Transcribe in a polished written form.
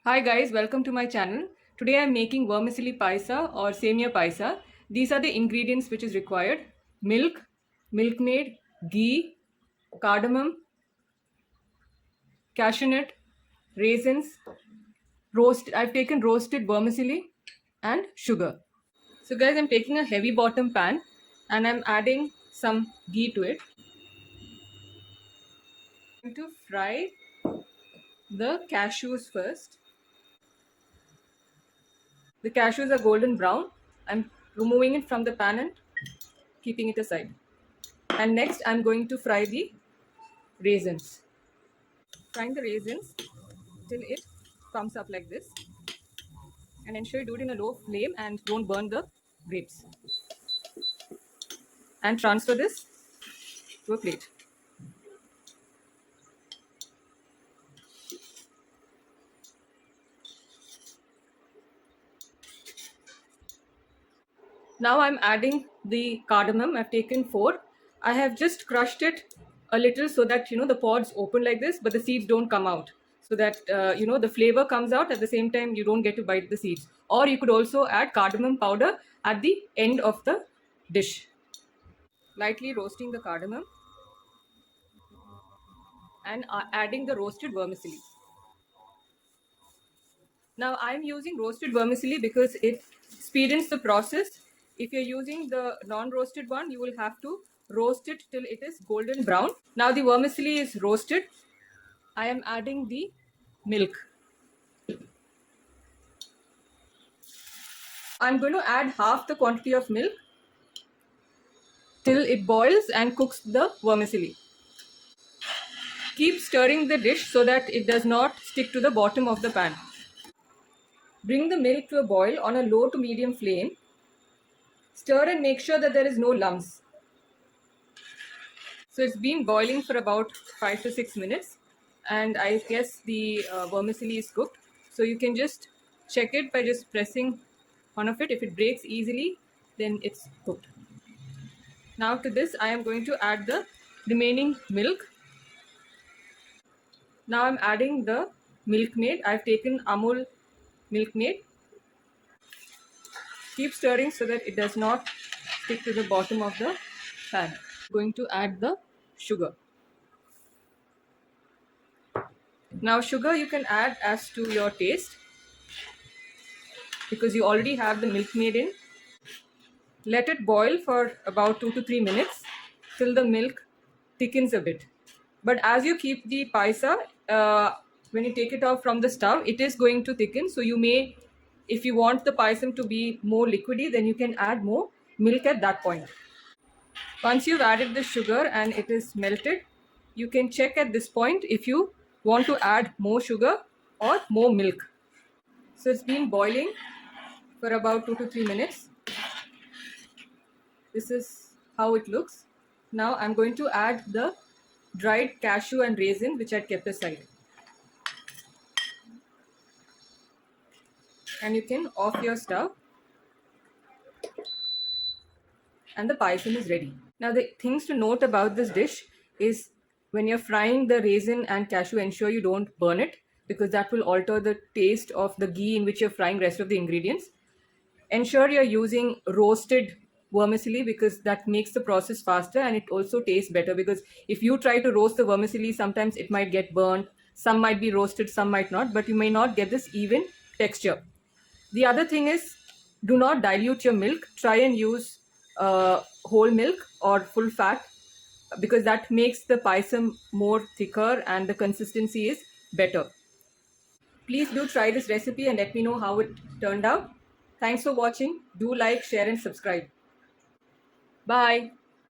Hi guys, welcome to my channel. Today I'm making vermicelli paisa or semia paisa. These are the ingredients which is required. Milk, milkmaid, ghee, cardamom, cashew nut, raisins, I've taken roasted vermicelli and sugar. So guys, I'm taking a heavy bottom pan and I'm adding some ghee to it. I'm going to fry the cashews first. The cashews are golden brown. I'm removing it from the pan and keeping it aside. And next I'm going to fry the raisins. Frying the raisins till it comes up like this, and ensure you do it in a low flame and don't burn the grapes. And transfer this to a plate. Now I'm adding the cardamom. I've taken 4. I have just crushed it a little so that the pods open like this, but the seeds don't come out. So that the flavor comes out at the same time. You don't get to bite the seeds. Or you could also add cardamom powder at the end of the dish. Lightly roasting the cardamom and adding the roasted vermicelli. Now I'm using roasted vermicelli because it speedens the process. If you're using the non-roasted one, you will have to roast it till it is golden brown. Now the vermicelli is roasted. I am adding the milk. I'm going to add half the quantity of milk till it boils and cooks the vermicelli. Keep stirring the dish so that it does not stick to the bottom of the pan. Bring the milk to a boil on a low to medium flame. Stir and make sure that there is no lumps. So it's been boiling for about 5 to 6 minutes, and I guess the vermicelli is cooked. So you can just check it by just pressing one of it. If it breaks easily, then it's cooked. Now to this I am going to add the remaining milk. Now I'm adding the milkmaid. I've taken Amul milkmaid. Keep stirring so that it does not stick to the bottom of the pan. Going to add the sugar. Now sugar you can add as to your taste because you already have the milkmaid in. Let it boil for about 2 to 3 minutes till the milk thickens a bit. But as you keep the paisa, when you take it off from the stove, it is going to thicken. So you may, if you want the paisam to be more liquidy, then you can add more milk at that point. Once you've added the sugar and it is melted, you can check at this point if you want to add more sugar or more milk. So it's been boiling for about 2 to 3 minutes. This is how it looks. Now I'm going to add the dried cashew and raisin which I kept aside. And you can off your stove. And the paisam is ready. Now the things to note about this dish is when you're frying the raisin and cashew, ensure you don't burn it because that will alter the taste of the ghee in which you're frying rest of the ingredients. Ensure you're using roasted vermicelli because that makes the process faster and it also tastes better, because if you try to roast the vermicelli, sometimes it might get burnt, some might be roasted, some might not, but you may not get this even texture. The other thing is, do not dilute your milk. Try and use whole milk or full fat because that makes the paisam more thicker and the consistency is better. Please do try this recipe and let me know how it turned out. Thanks for watching. Do like, share and subscribe. Bye.